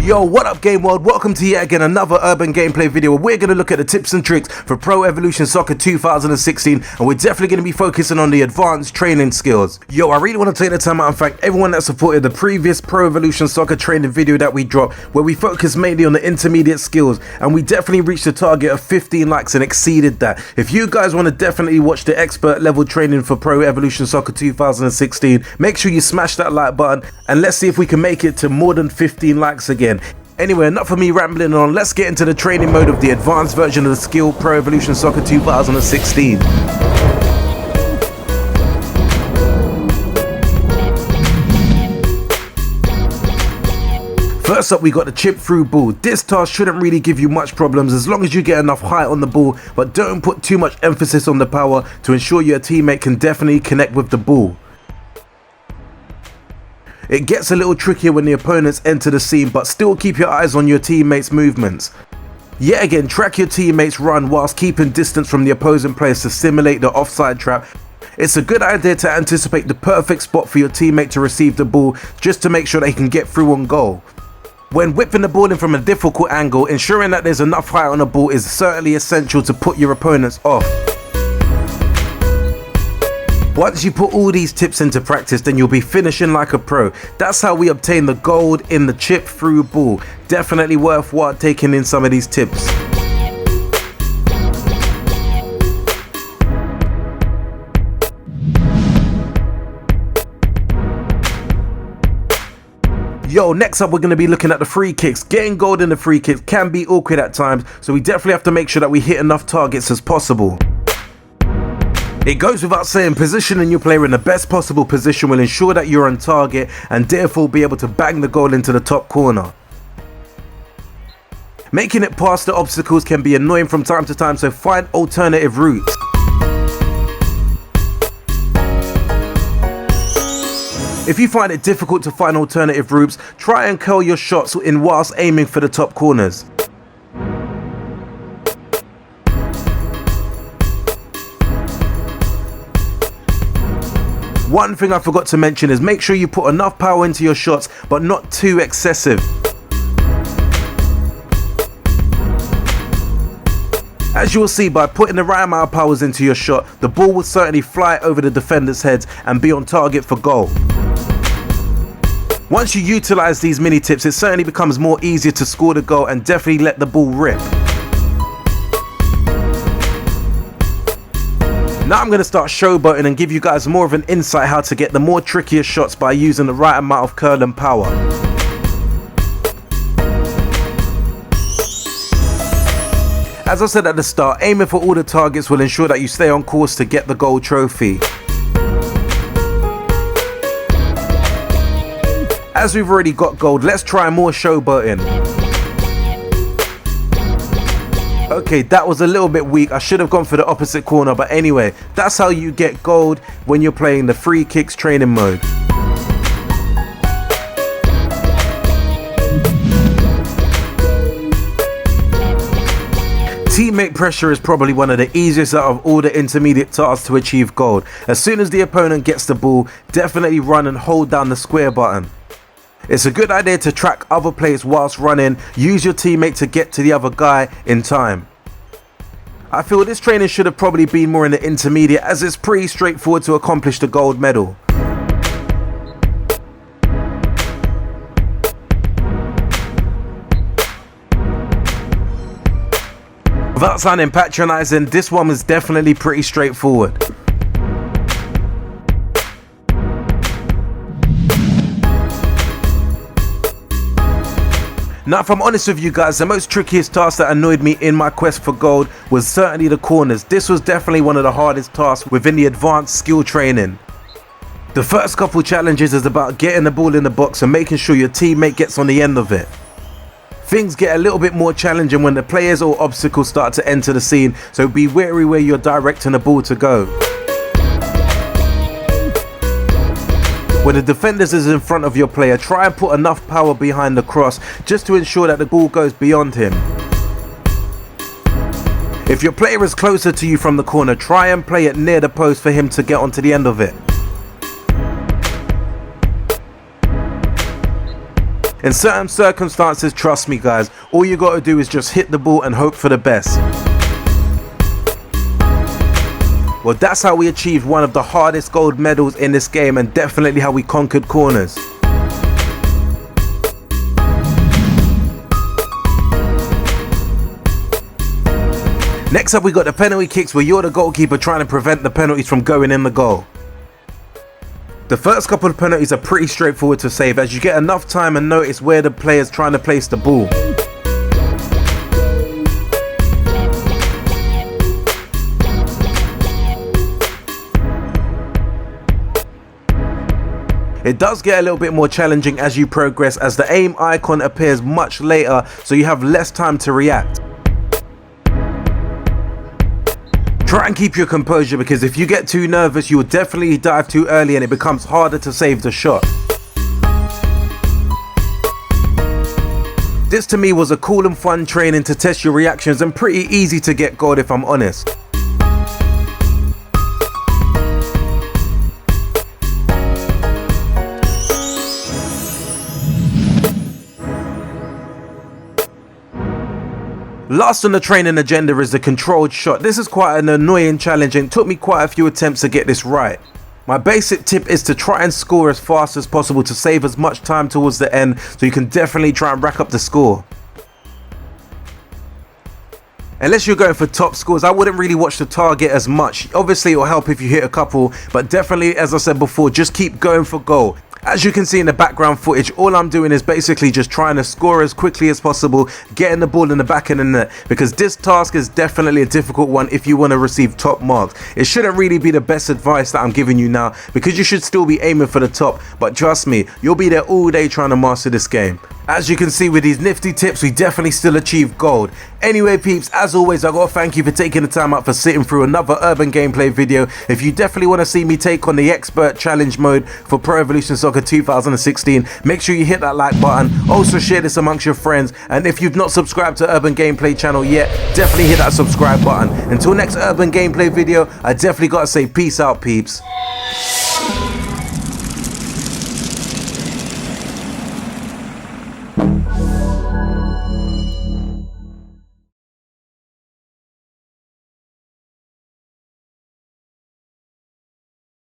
Yo, what up game world? Welcome to yet again another urban gameplay video where we're going to look at the tips and tricks for Pro Evolution Soccer 2016, and we're definitely going to be focusing on the advanced training skills. Yo, I really want to take the time out and thank everyone that supported the previous Pro Evolution Soccer training video that we dropped, where we focused mainly on the intermediate skills, and we definitely reached the target of 15 likes and exceeded that. If you guys want to definitely watch the expert level training for Pro Evolution Soccer 2016, make sure you smash that like button and let's see if we can make it to more than 15 likes again. Anyway, enough of me rambling on, let's get into the training mode of the advanced version of the skill Pro Evolution Soccer 2016. First up, we got the chip through ball. This task shouldn't really give you much problems as long as you get enough height on the ball, but don't put too much emphasis on the power to ensure your teammate can definitely connect with the ball. It gets a little trickier when the opponents enter the scene, but still keep your eyes on your teammates' movements. Yet again, track your teammates' run whilst keeping distance from the opposing players to simulate the offside trap. It's a good idea to anticipate the perfect spot for your teammate to receive the ball just to make sure they can get through on goal. When whipping the ball in from a difficult angle, ensuring that there's enough height on the ball is certainly essential to put your opponents off. Once you put all these tips into practice, then you'll be finishing like a pro. That's how we obtain the gold in the chip through ball. Definitely worthwhile taking in some of these tips. Yo, next up we're going to be looking at the free kicks. Getting gold in the free kicks can be awkward at times, so we definitely have to make sure that we hit enough targets as possible. It goes without saying, positioning your player in the best possible position will ensure that you're on target and therefore be able to bang the goal into the top corner. Making it past the obstacles can be annoying from time to time, so find alternative routes. If you find it difficult to find alternative routes, try and curl your shots in whilst aiming for the top corners. One thing I forgot to mention is make sure you put enough power into your shots, but not too excessive. As you will see, by putting the right amount of powers into your shot, the ball will certainly fly over the defenders' heads and be on target for goal. Once you utilize these mini tips, it certainly becomes more easier to score the goal and definitely let the ball rip. Now I'm going to start showboating and give you guys more of an insight how to get the more trickier shots by using the right amount of curl and power. As I said at the start, aiming for all the targets will ensure that you stay on course to get the gold trophy. As we've already got gold, let's try more showboating. Okay, that was a little bit weak. I should have gone for the opposite corner, but anyway, that's how you get gold when you're playing the free kicks training mode. Teammate pressure is probably one of the easiest out of all the intermediate tasks to achieve gold. As soon as the opponent gets the ball, definitely run and hold down the square button. It's a good idea to track other players whilst running. Use your teammate to get to the other guy in time. I feel this training should have probably been more in the intermediate, as it's pretty straightforward to accomplish the gold medal. Without sounding patronizing, this one was definitely pretty straightforward. Now, if I'm honest with you guys, the most trickiest task that annoyed me in my quest for gold was certainly the corners. This was definitely one of the hardest tasks within the advanced skill training. The first couple challenges is about getting the ball in the box and making sure your teammate gets on the end of it. Things get a little bit more challenging when the players or obstacles start to enter the scene, so be wary where you're directing the ball to go. When the defenders is in front of your player, try and put enough power behind the cross just to ensure that the ball goes beyond him. If your player is closer to you from the corner, try and play it near the post for him to get onto the end of it. In certain circumstances, trust me guys, all you gotta do is just hit the ball and hope for the best. Well, that's how we achieved one of the hardest gold medals in this game, and definitely how we conquered corners. Next up, we got the penalty kicks, where you're the goalkeeper trying to prevent the penalties from going in the goal. The first couple of penalties are pretty straightforward to save, as you get enough time and notice where the player's trying to place the ball. It does get a little bit more challenging as you progress, as the aim icon appears much later, so you have less time to react. Try and keep your composure, because if you get too nervous, you will definitely dive too early and it becomes harder to save the shot. This to me was a cool and fun training to test your reactions, and pretty easy to get gold if I'm honest. Last on the training agenda is the controlled shot. This is quite an annoying challenge and took me quite a few attempts to get this right. My basic tip is to try and score as fast as possible to save as much time towards the end, so you can definitely try and rack up the score. Unless you're going for top scores, I wouldn't really watch the target as much. Obviously it will help if you hit a couple, but definitely, as I said before, just keep going for goal. As you can see in the background footage, all I'm doing is basically just trying to score as quickly as possible, getting the ball in the back of the net, because this task is definitely a difficult one if you want to receive top marks. It shouldn't really be the best advice that I'm giving you now, because you should still be aiming for the top, but trust me, you'll be there all day trying to master this game. As you can see with these nifty tips, we definitely still achieved gold. Anyway peeps, as always, I gotta thank you for taking the time out for sitting through another urban gameplay video. If you definitely want to see me take on the expert challenge mode for Pro Evolution Soccer 2016, make sure you hit that like button. Also share this amongst your friends, and if you've not subscribed to Urban Gameplay channel yet, definitely hit that subscribe button. Until next urban gameplay video, I definitely gotta say peace out peeps.